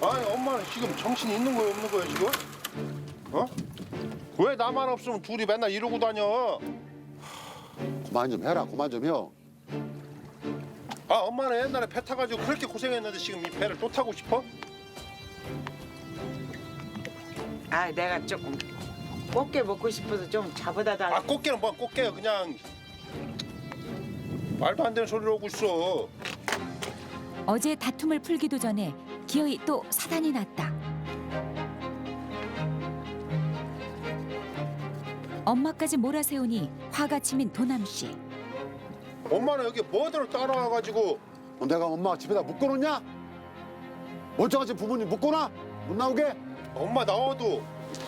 아니 엄마는 지금 정신이 있는 거야 없는 거야 지금? 어? 왜 나만 없으면 둘이 맨날 이러고 다녀? 그만 좀 해라. 그만 좀 해. 아 엄마는 옛날에 배 타가지고 그렇게 고생했는데 지금 이 배를 또 타고 싶어? 아, 내가 조금 꽃게 먹고 싶어서 좀 잡아다 달라. 아 꽃게는 뭐 꽃게야 그냥 말도 안 되는 소리를 하고 있어. 어제 다툼을 풀기도 전에 기어이 또 사단이 났다. 엄마까지 몰아세우니 화가 치민 도남 씨. 엄마는 여기 뭐대로 따라와가지고 내가 엄마 집에다 묶어놓냐? 멀쩡하신 부모님 묶어놔? 못 나오게? 엄마 나와도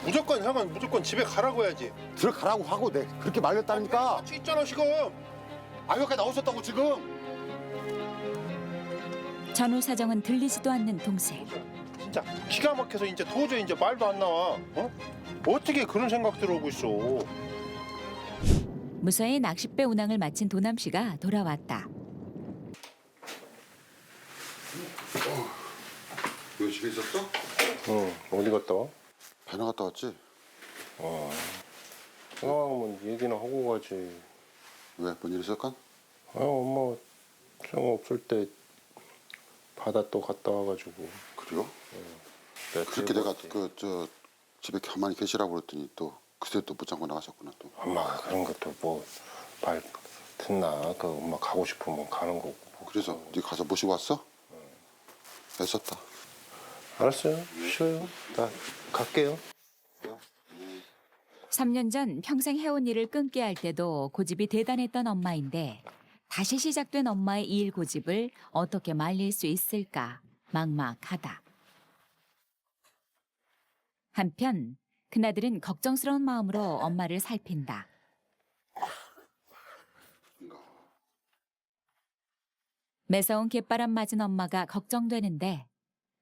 무조건 형은 무조건 집에 가라고 해야지. 들어가라고 하고 내 그렇게 말렸다니까. 같이 있잖아 지금. 아 여기까지 나오셨다고 지금. 전후 사정은 들리지도 않는 동생. 진짜 기가 막혀서 이제 도저히 이제 말도 안 나와. 어? 어떻게 그런 생각들 오고 있어? 무사히 낚싯배 운항을 마친 도남 씨가 돌아왔다. 너 집에 있었어? 응. 어디 갔다 와? 배나 갔다 왔지? 뭐 얘기나 하고 가지. 왜? 뭔 일 있었까? 아 엄마 정 없을 때 바다 또 갔다 와가지고. 그래요? 네, 그렇게 내가 저 집에 가만히 계시라고 그랬더니 또 그새 또 붙잡고 나가셨구나 또. 엄마가 그런 것도 뭐 말 듣나? 그 엄마 가고 싶으면 가는 거고. 그래서 네 가서 모시고 왔어? 애썼다. 알았어요. 쉬어요. 나 갈게요. 3년 전 평생 해온 일을 끊게 할 때도 고집이 대단했던 엄마인데 다시 시작된 엄마의 일 고집을 어떻게 말릴 수 있을까 막막하다. 한편 그나들은 걱정스러운 마음으로 엄마를 살핀다. 매서운 갯바람 맞은 엄마가 걱정되는데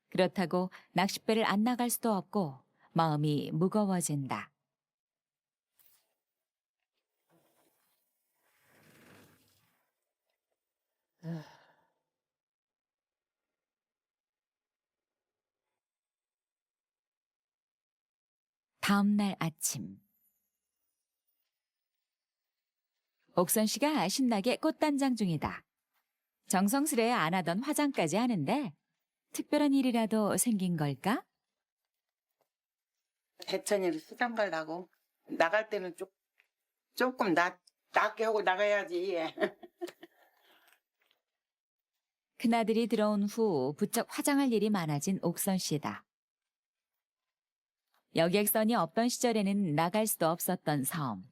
그렇다고 낚싯배를 안 나갈 수도 없고 마음이 무거워진다. 다음 날 아침. 옥선 씨가 신나게 꽃단장 중이다. 정성스레 안 하던 화장까지 하는데 특별한 일이라도 생긴 걸까? 대천이를 수장 가려고. 나갈 때는 조금 낫게 하고 나가야지. 큰아들이 들어온 후 부쩍 화장할 일이 많아진 옥선 씨다. 여객선이 없던 시절에는 나갈 수도 없었던 섬.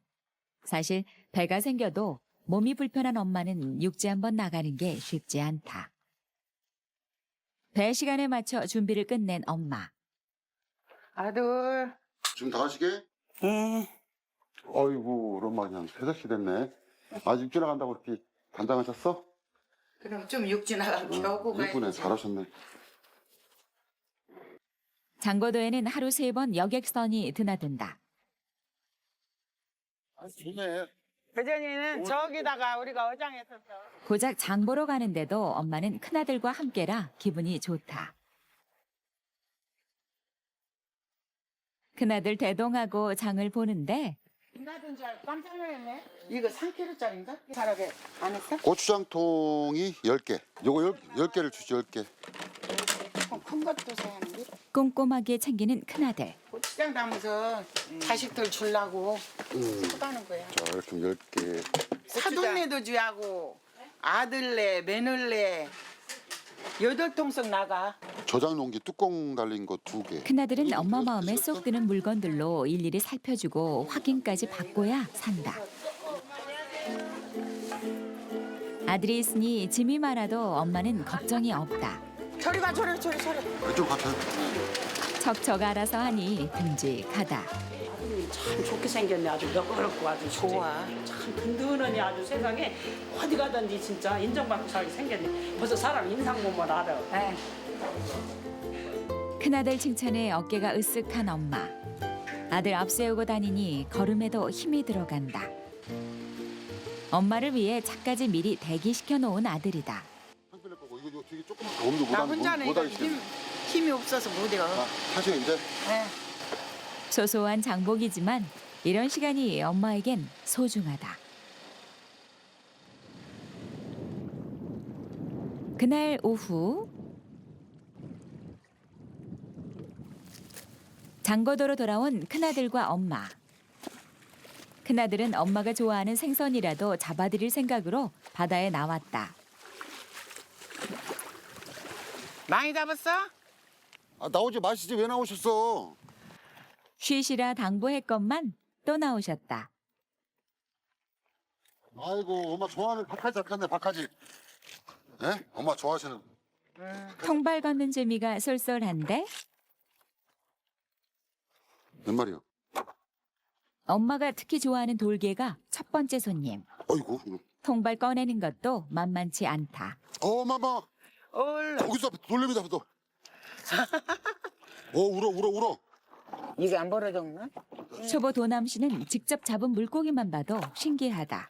사실 배가 생겨도 몸이 불편한 엄마는 육지 한번 나가는 게 쉽지 않다. 배 시간에 맞춰 준비를 끝낸 엄마. 아들. 지금 다 하시게? 응. 어이구 오랜만에 한 3-4시 됐네. 아직 육지 나간다고 이렇게 단장하셨어? 그럼 좀 육지 나가게 하고 이쁘네. 가야지. 잘하셨네. 장고도에는 하루 3번 여객선이 드나든다. 좋네. 그전에는 저기다가 우리가 어장했었어. 고작 장 보러 가는데도 엄마는 큰아들과 함께라 기분이 좋다. 큰아들 대동하고 장을 보는데 나도 줄 알고 깜짝 놀랐네. 이거 3kg짜리인가? 잘하게 안 했어? 고추장통이 10개. 요거 10개를 주시 10개. 큰 것도 사야 하는데. 꼼꼼하게 챙기는 큰아들. 고추장 담아서 자식들 주려고 사가는 거야. 자 이렇게 10개. 사돈네도 주하고 아들네, 며느리네 8통씩 나가. 저장 용기 뚜껑 달린 거 2개. 큰아들은 엄마 마음에 쏙 드는 물건들로 일일이 살펴주고 확인까지 받고야 산다. 아들이 있으니 짐이 많아도 엄마는 걱정이 없다. 저리 가, 저리. 이쪽 같아요. 척척 알아서 하니 듬직하다. 참 좋게 생겼네. 아주 너그럽고 아주 좋아. 참 든든하니 아주 세상에 어디 가든지 진짜 인정받고 살게 생겼네. 벌써 사람 인상 보면 알아. 네. 큰아들 칭찬에 어깨가 으쓱한 엄마. 아들 앞세우고 다니니 걸음에도 힘이 들어간다. 엄마를 위해 차까지 미리 대기시켜 놓은 아들이다. 이거 되게 조금 더운데 나 혼자는 못 이거 하시겠네. 힘이 없어서 못해요. 하세요 이제. 네. 소소한 장복이지만 이런 시간이 엄마에겐 소중하다. 그날 오후 장거도로 돌아온 큰아들과 엄마. 큰아들은 엄마가 좋아하는 생선이라도 잡아드릴 생각으로 바다에 나왔다. 많이 잡았어? 아 나오지 마시지 왜 나오셨어? 쉬시라 당부했건만 또 나오셨다. 아이고 엄마 좋아하는 박하지 잡혔네 박하지. 예? 엄마 좋아하시는. 통발 걷는 재미가 쏠쏠한데 몇 마리요? 엄마가 특히 좋아하는 돌개가 첫 번째 손님. 어이구. 통발 꺼내는 것도 만만치 않다. 마마. 얼른. 거기서 돌레미 잡았어. 울어. 이게 안 벌어졌나? 초보 도남 씨는 직접 잡은 물고기만 봐도 신기하다.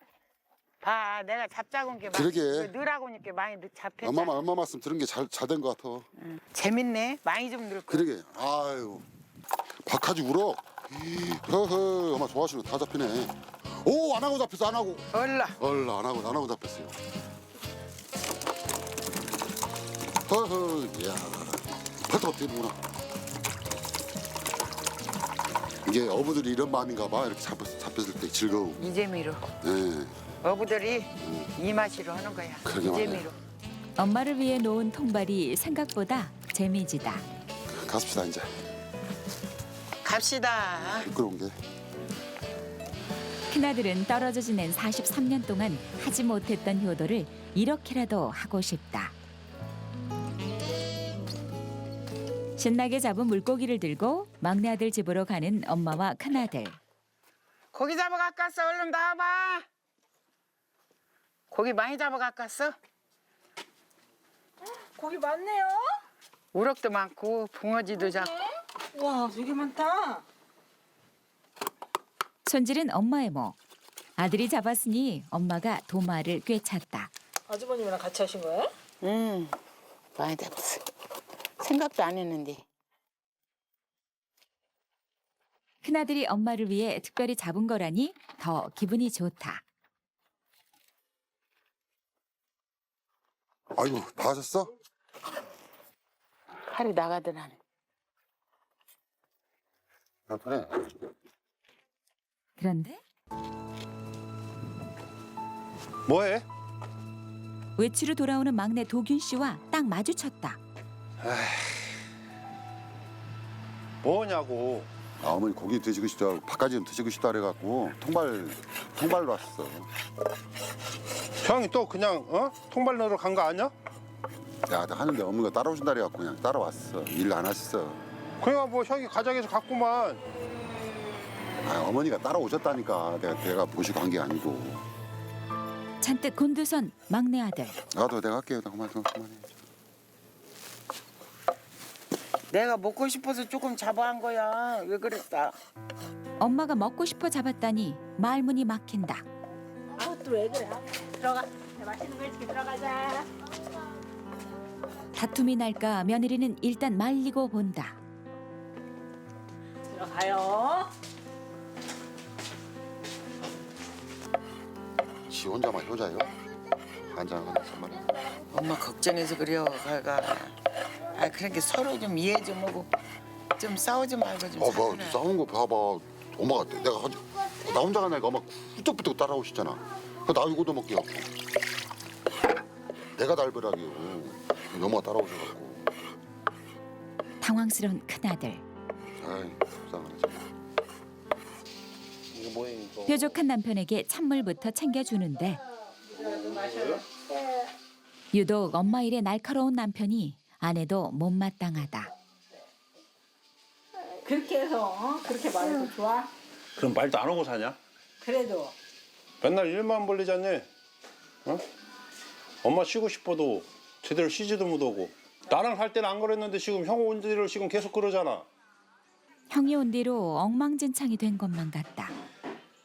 봐, 내가 잡자고 온게 그러게. 늘하고 오니까 많이 잡혔다. 엄마 말씀 들은 게 잘 된 것 같아. 재밌네. 많이 좀 늘고. 그러게. 아유. 박하지 울어. 허허. 엄마 좋아하시는 거 다 잡히네. 오, 안 하고 잡혔어. 안 하고. 얼라. 안 하고 잡혔어요. 허허. 이야. 팔도 어떻게 보구나. 이게 어부들이 이런 마음인가 봐. 이렇게 잡혔을 때 즐거움. 이재미로. 예. 어부들이 이 맛이로 하는 거야. 그러게 이재미로. 엄마를 위해 놓은 통발이 생각보다 재미지다. 가십시다 이제. 갑시다. 부끄러운 게. 큰아들은 떨어져 지낸 43년 동안 하지 못했던 효도를 이렇게라도 하고 싶다. 신나게 잡은 물고기를 들고 막내 아들 집으로 가는 엄마와 큰아들. 고기 잡아갔겠어. 얼른 나와봐. 고기 많이 잡아갔겠어? 고기 많네요. 우럭도 많고 붕어지도 잡고. 와, 되게 많다. 손질은 엄마의 목. 아들이 잡았으니 엄마가 도마를 꿰찼다. 아주버님이랑 같이 하신 거예요? 많이 잡았어. 생각도 안 했는데. 큰아들이 엄마를 위해 특별히 잡은 거라니 더 기분이 좋다. 아이고 다 하셨어? 팔이 나가더라네. 그래. 그런데 뭐해? 외출을 돌아오는 막내 도균 씨와 딱 마주쳤다. 뭐냐고. 어머니 고기 드시고 싶다. 밥까지 좀 드시고 싶다 그래갖고 통발로 왔어. 형이 또 그냥 통발 넣으러 간 거 아니야? 야, 나 하는데 어머니가 따라오신다 그래갖고 그냥 따라왔어. 일 안 하셨어. 그냥 뭐 형이 가자해서 갔구만. 아, 어머니가 따라오셨다니까. 내가 보시고 한 게 아니고. 잔뜩 곤두선 막내 아들. 나도 내가 할게요. 나 그만해. 내가 먹고 싶어서 조금 잡아한 거야. 왜 그랬다? 엄마가 먹고 싶어 잡았다니 말문이 막힌다. 아우, 또 왜 그래? 들어가. 맛있는 거 해줄게. 들어가자. 다툼이 날까 며느리는 일단 말리고 본다. 들어가요. 지 혼자만 효자요? 한장은 정말. 엄마 걱정해서 그래요. 가가. 아, 그러니까 서로 좀 이해 좀 하고 좀 싸우지 말고 좀. 뭐 살아라. 싸운 거 봐봐. 엄마가 내가 나 혼자 가니까 엄마 후쩍부터 따라오시잖아. 나 이거도 먹게 갖고. 내가 달벌하게요. 엄마가 따라오셔갖고. 당황스러운 큰아들. 아이 불쌍하네. 이거 뭐야 이거? 뾰족한 남편에게 찬물부터 챙겨주는데 유독 엄마 일에 날카로운 남편이 아내도 못마땅하다. 그렇게 해서 그렇게 말해도 좋아? 그럼 말도 안 하고 사냐? 그래도 맨날 일만 벌리자니. 엄마 쉬고 싶어도 제대로 쉬지도 못하고. 나랑 살 때는 안 그랬는데 지금 형 온 뒤를 지금 계속 그러잖아. 형이 온 뒤로 엉망진창이 된 것만 같다.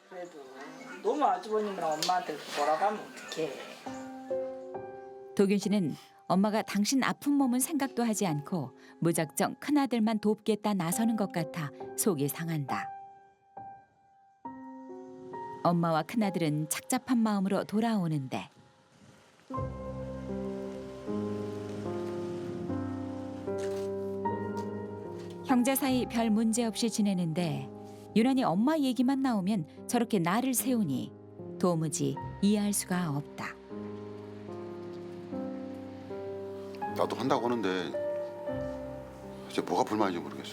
그래도 너무 아주버님이랑 엄마한테 뭐라고 하면 어떡해. 도균 씨는 엄마가 당신 아픈 몸은 생각도 하지 않고 무작정 큰아들만 돕겠다 나서는 것 같아 속이 상한다. 엄마와 큰아들은 착잡한 마음으로 돌아오는데 형제 사이 별 문제 없이 지내는데 유난히 엄마 얘기만 나오면 저렇게 나를 세우니 도무지 이해할 수가 없다. 나도 한다고 하는데 이제 뭐가 불만인지 모르겠어.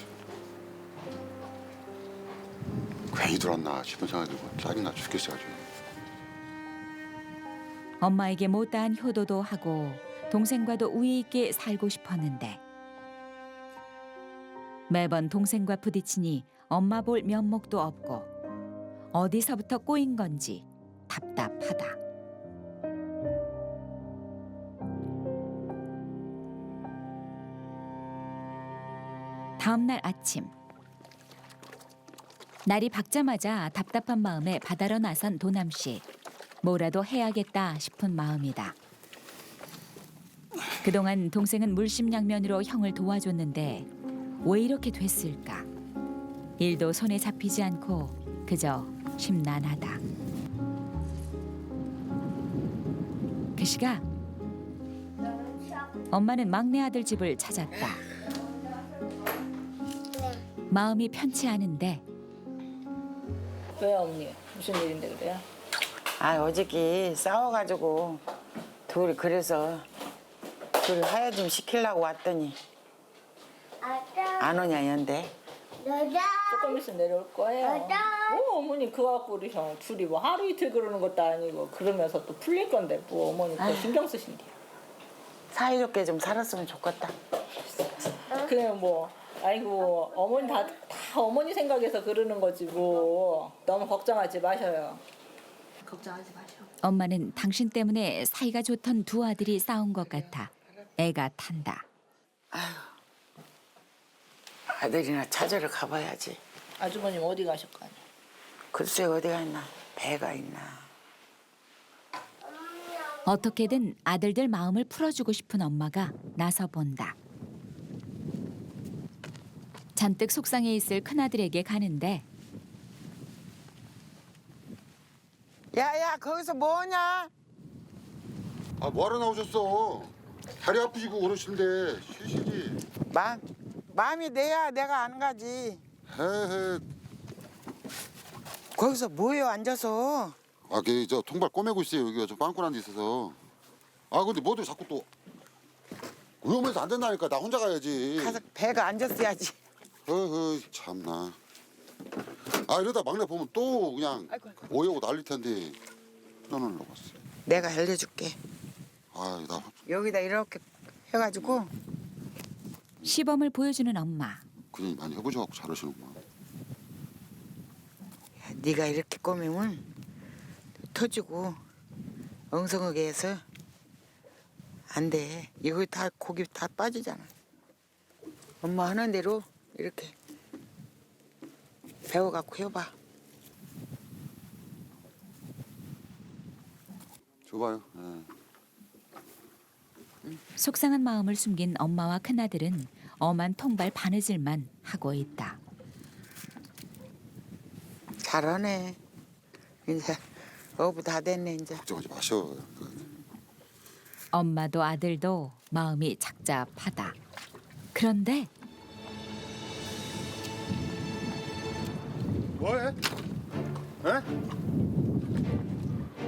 괜히 들었나 싶은 생각이 들고 짜증나 죽겠어 아주. 엄마에게 못다한 효도도 하고 동생과도 우애 있게 살고 싶었는데 매번 동생과 부딪히니 엄마 볼 면목도 없고 어디서부터 꼬인 건지 답답하다. 다음 날 아침 날이 밝자마자 답답한 마음에 바다로 나선 도남 씨. 뭐라도 해야겠다 싶은 마음이다. 그동안 동생은 물심양면으로 형을 도와줬는데 왜 이렇게 됐을까? 일도 손에 잡히지 않고 그저 심란하다. 그 시각 엄마는 막내 아들 집을 찾았다. 마음이 편치 않은데 왜요, 어머니? 무슨 일인데 그래요? 아 어저께 싸워가지고 둘이 그래서 둘이 화해 좀 시키려고 왔더니 안 오냐 연대. 조금 있으면 내려올 거예요. 뭐 어머니 그거 갖고 우리 형 둘이 뭐 하루 이틀 그러는 것도 아니고 그러면서 또 풀릴 건데 뭐 어머니 그거 신경 쓰신대요. 사이좋게 좀 살았으면 좋겠다. 그냥 뭐 아이고 어머니 다 어머니 생각해서 그러는 거지 뭐 너무 걱정하지 마셔요. 걱정하지 마셔. 엄마는 당신 때문에 사이가 좋던 두 아들이 싸운 것 같아 애가 탄다. 아들이나 찾으러 가봐야지. 아주버님 어디 가셨까요? 글쎄 어디가 있나 배가 있나. 어떻게든 아들들 마음을 풀어주고 싶은 엄마가 나서 본다. 잔뜩 속상해 있을 큰아들에게 가는데 야야 거기서 뭐하냐? 아 뭐하러 나오셨어? 다리 아프시고 그러시는데 쉬시지. 마음이 내야 내가 안 가지. 헤헤. 거기서 뭐해요 앉아서? 아, 저 통발 꼬매고 있어요. 여기가 좀 빵꾸난 데 있어서. 아, 근데 뭐들 자꾸 또 위험해서 안 된다니까. 나 혼자 가야지. 가서 배가 앉았어야지. 참나. 아, 이러다 막내 보면 또 그냥 오해하고 난릴 텐데. 너는 먹었어. 내가 알려줄게. 아, 나 여기다 이렇게 해가지고 시범을 보여주는 엄마. 그냥 많이 해보셔갖고 잘하시는구만. 네가 이렇게 꼬매면 터지고 엉성하게 해서 안 돼. 이거 다 고기 다 빠지잖아. 엄마 하는 대로 이렇게 배워갖고 해봐. 줘봐요. 예. 속상한 마음을 숨긴 엄마와 큰아들은 엄한 통발 바느질만 하고 있다. 잘하네. 이제 어부 다 됐네 이제. 걱정하지 마셔. 엄마도 아들도 마음이 착잡하다. 그런데 뭐해? 에?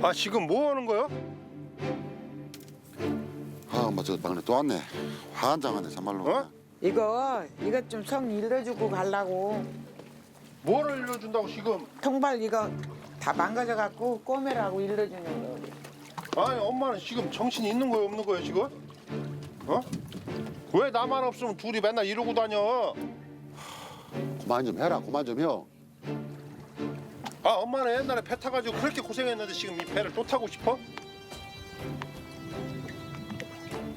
아 지금 뭐 하는 거야? 아, 엄마 저 막내 또 왔네. 환장하네 참말로. 어? 이거 좀 성 일러주고 가려고. 뭐를 일러준다고 지금? 통발 이거 다 망가져갖고 꼬매라고 일러주는 거. 아니 엄마는 지금 정신이 있는 거야 없는 거야 지금? 어? 왜 나만 없으면 둘이 맨날 이러고 다녀? 그만 좀 해라. 그만 좀 해. 아 엄마는 옛날에 배 타가지고 그렇게 고생했는데 지금 이 배를 또 타고 싶어?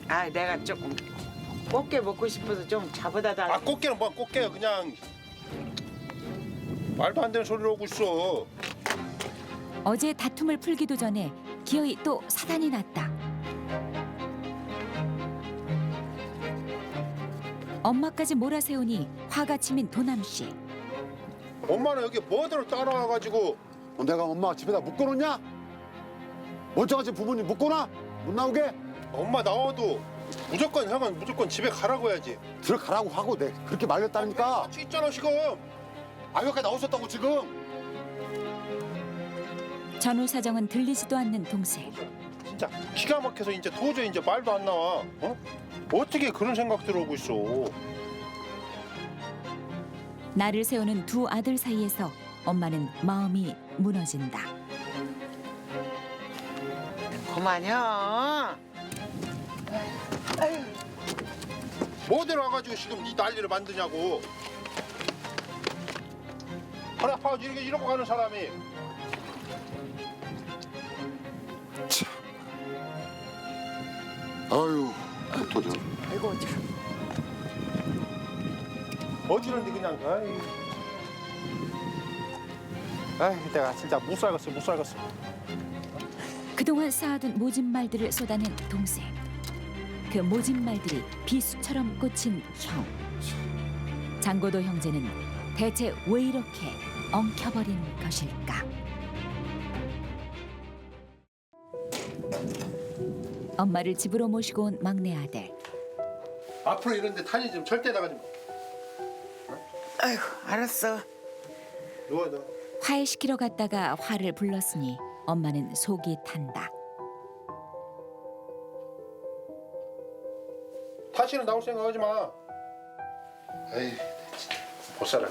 아 내가 조금 꽃게 먹고 싶어서 좀 잡아다 달라. 아 꽃게는 뭐 꽃게야 그냥 말도 안 되는 소리를 하고 있어. 어제 다툼을 풀기도 전에 기어이 또 사단이 났다. 엄마까지 몰아세우니 화가 치민 도남 씨. 엄마는 여기 뭐대로 따라와가지고 내가 엄마 집에다 묶어놓냐? 멀쩡하지 부모님 묶어놔? 못 나오게? 엄마 나와도 무조건 형은 무조건 집에 가라고 해야지. 들어가라고 하고 내 그렇게 말렸다니까. 같이 있잖아 지금. 여기까지 나오셨다고 지금. 전후 사정은 들리지도 않는 동생. 진짜 기가 막혀서 이제 도저히 이제 말도 안 나와. 어떻게 그런 생각 들어오고 있어? 나를 세우는 두 아들 사이에서 엄마는 마음이 무너진다. 그만요. 뭐대로 와가지고 지금 이 난리를 만드냐고. 허리 아파가지고 이러고 가는 사람이. 아유 어떡하냐. 아이고 참. 어지런데 그냥. 아이 내가 진짜 못 살겠어 못 살겠어. 그동안 쌓아둔 모진 말들을 쏟아낸 동생. 그 모진 말들이 비수처럼 꽂힌 형. 장고도 형제는 대체 왜 이렇게 엉켜버린 것일까? 엄마를 집으로 모시고 온 막내 아들. 앞으로 이런데 타니 좀 절대 나가지 마. 아이고 알았어. 누워 너. 화해시키러 갔다가 화를 불렀으니 엄마는 속이 탄다. 다시는 나올 생각하지 마. 에이 진짜 못 살아.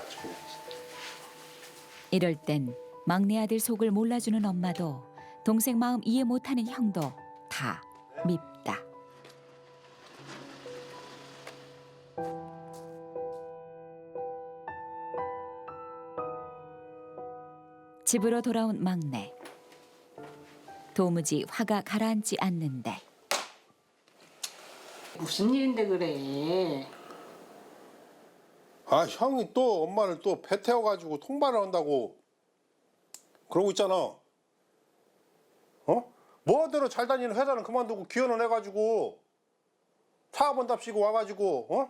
이럴 땐 막내 아들 속을 몰라주는 엄마도 동생 마음 이해 못하는 형도 다 밉다. 집으로 돌아온 막내. 도무지 화가 가라앉지 않는데 무슨 일인데 그래? 아 형이 또 엄마를 또 배 태워가지고 통발을 한다고 그러고 있잖아. 뭐대로 잘 다니는 회사는 그만두고 기혼을 해가지고 차 한 번 답시고 와가지고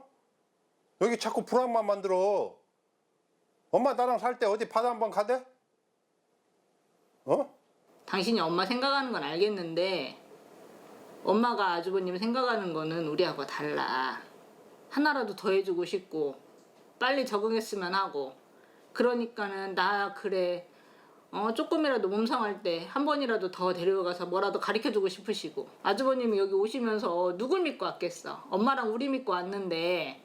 여기 자꾸 불안만 만들어. 엄마 나랑 살 때 어디 바다 한번 가대? 당신이 엄마 생각하는 건 알겠는데 엄마가 아주버님 생각하는 거는 우리하고 달라. 하나라도 더 해주고 싶고 빨리 적응했으면 하고 그러니까는 나 그래 조금이라도 몸 상할 때 한 번이라도 더 데려가서 뭐라도 가르쳐주고 싶으시고 아주버님이 여기 오시면서 누굴 믿고 왔겠어. 엄마랑 우리 믿고 왔는데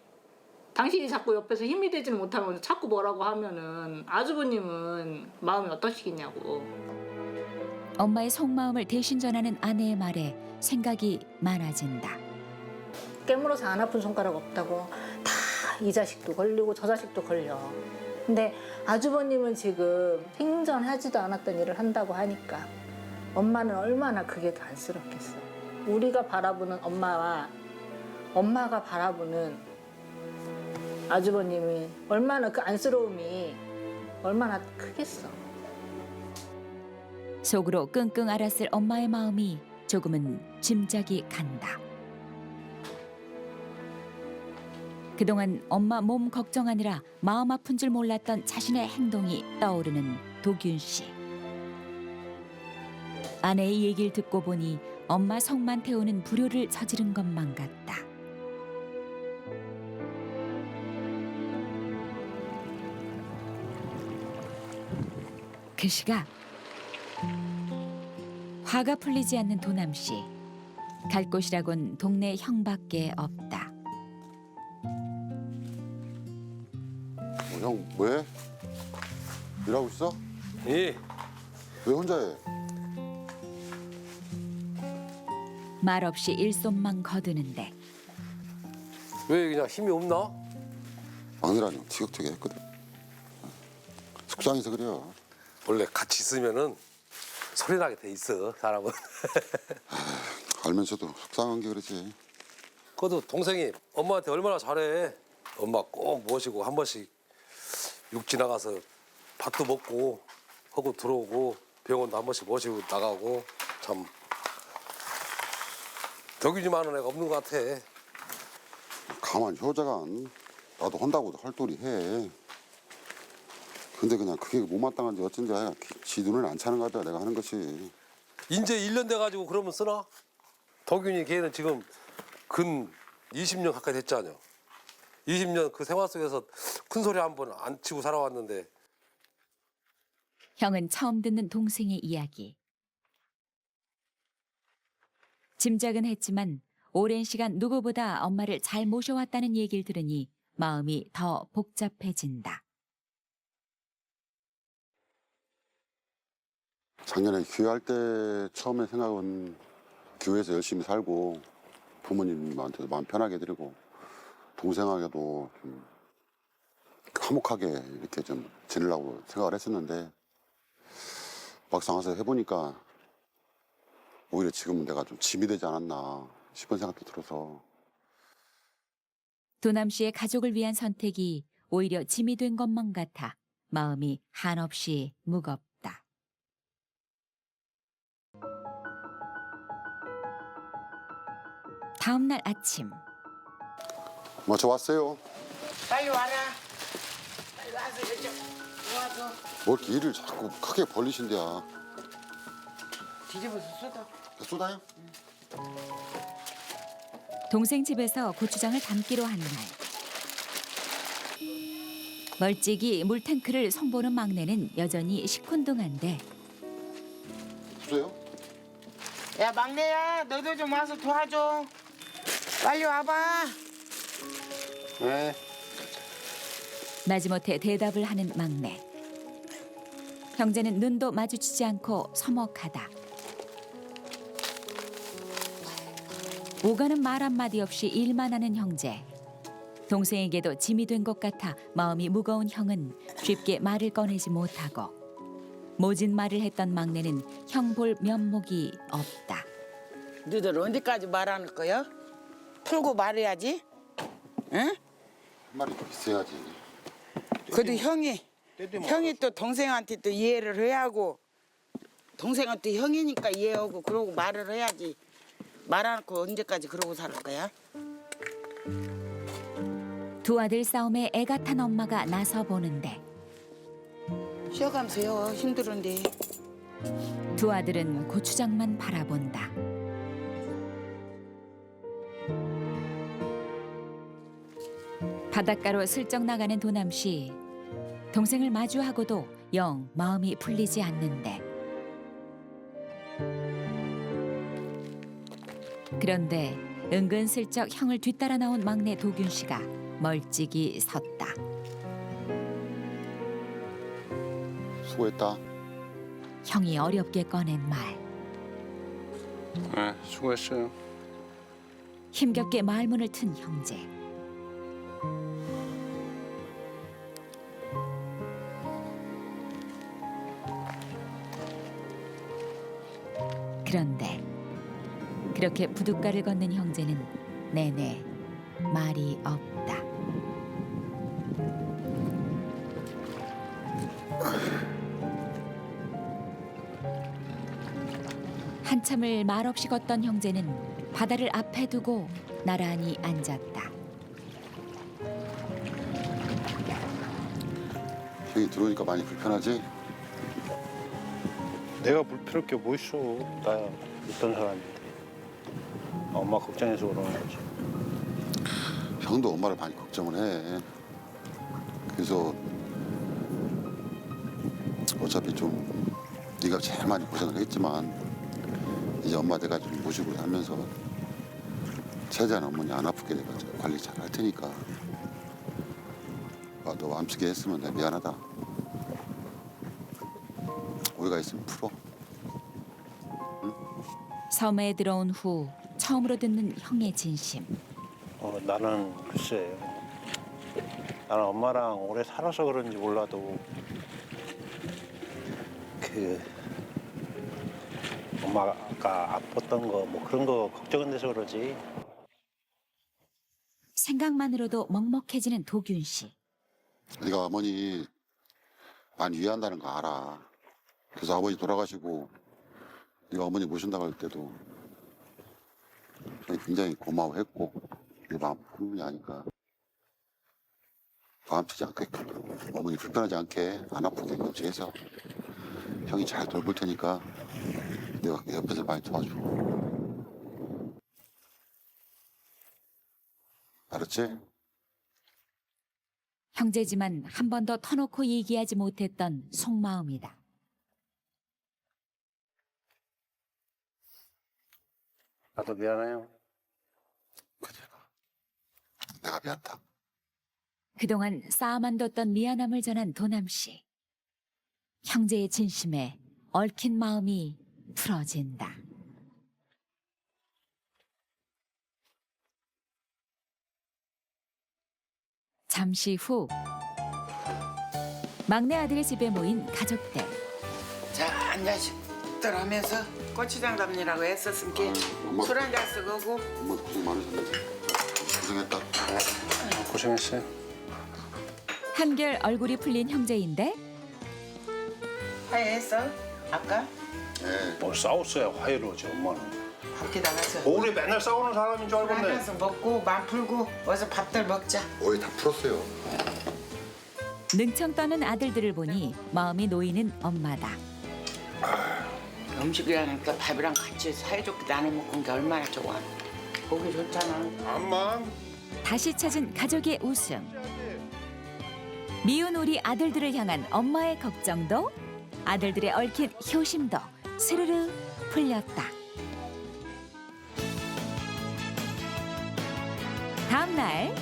당신이 자꾸 옆에서 힘이 되지는 못하면서 자꾸 뭐라고 하면은 아주버님은 마음이 어떠시겠냐고. 엄마의 속마음을 대신 전하는 아내의 말에 생각이 많아진다. 깨물어서 안 아픈 손가락 없다고 다 이 자식도 걸리고 저 자식도 걸려. 근데 아주버님은 지금 생전하지도 않았던 일을 한다고 하니까 엄마는 얼마나 그게 더 안쓰럽겠어. 우리가 바라보는 엄마와 엄마가 바라보는 아주버님이 얼마나 그 안쓰러움이 얼마나 크겠어. 속으로 끙끙 앓았을 엄마의 마음이 조금은 짐작이 간다. 그동안 엄마 몸 걱정하느라 마음 아픈 줄 몰랐던 자신의 행동이 떠오르는 도균 씨. 아내의 얘기를 듣고 보니 엄마 속만 태우는 불효를 저지른 것만 같다. 그 시각 화가 풀리지 않는 도남 씨. 갈 곳이라곤 동네 형밖에 없다. 형 왜? 일하고 있어? 예. 왜 혼자 해? 말없이 일손만 거두는데 왜 그냥 힘이 없나? 막내라니 형 티격태격 했거든. 속상해서 그래요. 원래 같이 있으면은 소리 나게 돼 있어 사람은. 알면서도 속상한 게 그러지. 그래도 동생이 엄마한테 얼마나 잘해. 엄마 꼭 모시고 한 번씩 육 지나가서 밥도 먹고 하고 들어오고 병원도 한 번씩 모시고 나가고 참 덕이지만은 애가 없는 것 같아. 가만 효자가 나도 한다고 헐돌이 해. 근데 그냥 그게 못마땅한지 어쩐지 지 눈에는 안 차는 것 같아 내가 하는 것이. 이제 1년 돼가지고 그러면 쓰나? 덕윤이 걔는 지금 근 20년 가까이 됐잖아요. 20년 그 생활 속에서 큰 소리 한 번 안 치고 살아왔는데 형은 처음 듣는 동생의 이야기. 짐작은 했지만 오랜 시간 누구보다 엄마를 잘 모셔왔다는 얘기를 들으니 마음이 더 복잡해진다. 작년에 교회할 때 처음에 생각은 교회에서 열심히 살고 부모님한테도 마음 편하게 드리고 동생에게도 좀 화목하게 이렇게 좀 지내려고 생각을 했었는데 막상 와서 해보니까 오히려 지금은 내가 좀 짐이 되지 않았나 싶은 생각도 들어서. 도남 씨의 가족을 위한 선택이 오히려 짐이 된 것만 같아 마음이 한없이 무겁다. 다음 날 아침 뭐 저 왔어요. 빨리 와라. 빨리 와서 이쪽 도와줘. 뭐 이렇게 일을 자꾸 크게 벌리신대야. 뒤집어서 쏟아. 쏟아요? 동생 집에서 고추장을 담기로 한 날. 멀찍이 물탱크를 손보는 막내는 여전히 시큰둥한데 쏟아요? 야 막내야, 너도 좀 와서 도와줘. 빨리 와봐. 네. 마지못해 대답을 하는 막내. 형제는 눈도 마주치지 않고 서먹하다. 오가는 말 한마디 없이 일만 하는 형제. 동생에게도 짐이 된 것 같아 마음이 무거운 형은 쉽게 말을 꺼내지 못하고 모진 말을 했던 막내는 형 볼 면목이 없다. 너들 언제까지 말하는 거야? 풀고 말해야지. 응? 한 마리 더 있어야지. 그래도 형이 또 동생한테 또 이해를 해야 하고 동생은 또 형이니까 이해하고 그러고 말을 해야지. 말 안 하고 언제까지 그러고 살 거야? 두 아들 싸움에 애가 탄 엄마가 나서 보는데 쉬어가면서요. 힘들은데. 두 아들은 고추장만 바라본다. 바닷가로 슬쩍 나가는 도남 씨. 동생을 마주하고도 영 마음이 풀리지 않는데. 그런데 은근슬쩍 형을 뒤따라 나온 막내 도균 씨가 멀찍이 섰다. 수고했다. 형이 어렵게 꺼낸 말. 네, 수고했어요. 힘겹게 말문을 튼 형제. 그런데 그렇게 부둣가를 걷는 형제는 내내 말이 없다. 한참을 말없이 걷던 형제는 바다를 앞에 두고 나란히 앉았다. 형이 들어오니까 많이 불편하지? 내가 불편할 게 뭐 있어. 나 어떤 사람인데. 엄마 걱정해서 그러는 거지. 형도 엄마를 많이 걱정을 해. 그래서 어차피 좀 네가 제일 많이 고생을 했지만 이제 엄마 내가 좀 모시고 살면서 최대한 어머니 안 아프게 내가 관리 잘 할 테니까 너 마음 쓰게 했으면 내가 미안하다. 오해가 있으면 풀어. 섬에 들어온 후 처음으로 듣는 형의 진심. 나는 글쎄, 나는 엄마랑 오래 살아서 그런지 몰라도 그 엄마가 아팠던 거 뭐 그런 거 걱정은 돼서 그러지. 생각만으로도 먹먹해지는 도균 씨. 네가 어머니 많이 이해한다는 거 알아. 그래서 아버지 돌아가시고 네가 어머니 모신다고 할 때도 굉장히 고마워했고 내 마음 분명히 아니까 마음 쓰지 않게끔 어머니 불편하지 않게 안 아프게 해서 형이 잘 돌볼 테니까 내가 옆에서 많이 도와줘. 알았지? 형제지만 한 번도 터놓고 얘기하지 못했던 속마음이다. 나도 미안해요. 내가 미안하다. 그동안 쌓아만 뒀던 미안함을 전한 도남 씨. 형제의 진심에 얽힌 마음이 풀어진다. 잠시 후 막내 아들의 집에 모인 가족들. 자, 한 잔씩들 하면서 고추장 담느라고 애썼으니까 엄마. 술 한 잔 쓰고 엄마 고생 많으셨는데 고생했다. 고생했어요. 한결 얼굴이 풀린 형제인데 화해했어? 아까? 네. 뭘 싸웠어야 화해를 하지 엄마는. 밖에 나가서 우리 맨날 싸우는 사람인 줄 알겠네. 나가서 먹고 맘 풀고 어서 밥들 먹자. 오해 다 풀었어요. 능청 떠는 아들들을 보니 마음이 놓이는 엄마다. 음식이라니까 밥이랑 같이 사이좋게 나눠 먹은 게 얼마나 좋아. 보기 좋잖아. 암만. 다시 찾은 가족의 웃음. 미운 우리 아들들을 향한 엄마의 걱정도 아들들의 얽힌 효심도 스르르 풀렸다. 다음 날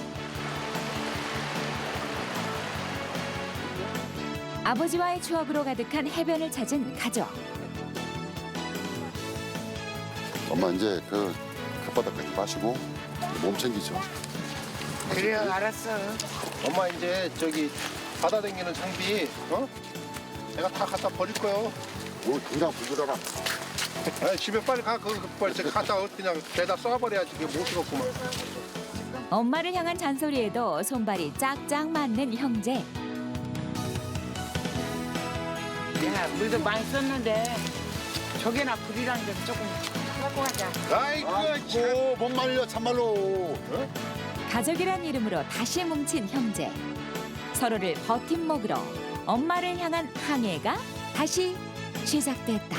아버지와의 추억으로 가득한 해변을 찾은 가족. 엄마 이제 그 혓바닥까지 마시고 몸 챙기죠. 그래 알았어. 엄마 이제 저기 바다 댕기는 장비 내가 다 갖다 버릴 거요. 뭐 그냥 부드러라. 집에 빨리 가. 빨리 갖다 그냥 대다 쏴버려야지. 이게 못 쓰겠구만. 엄마를 향한 잔소리에도 손발이 짝짝 맞는 형제. 야, 물도 많이 썼는데 저게나 불이라는 게 조금 갖고 가자. 아이고 못 말려 참말로. 가족이란 이름으로 다시 뭉친 형제. 서로를 버팀목으로 엄마를 향한 항해가 다시 시작됐다.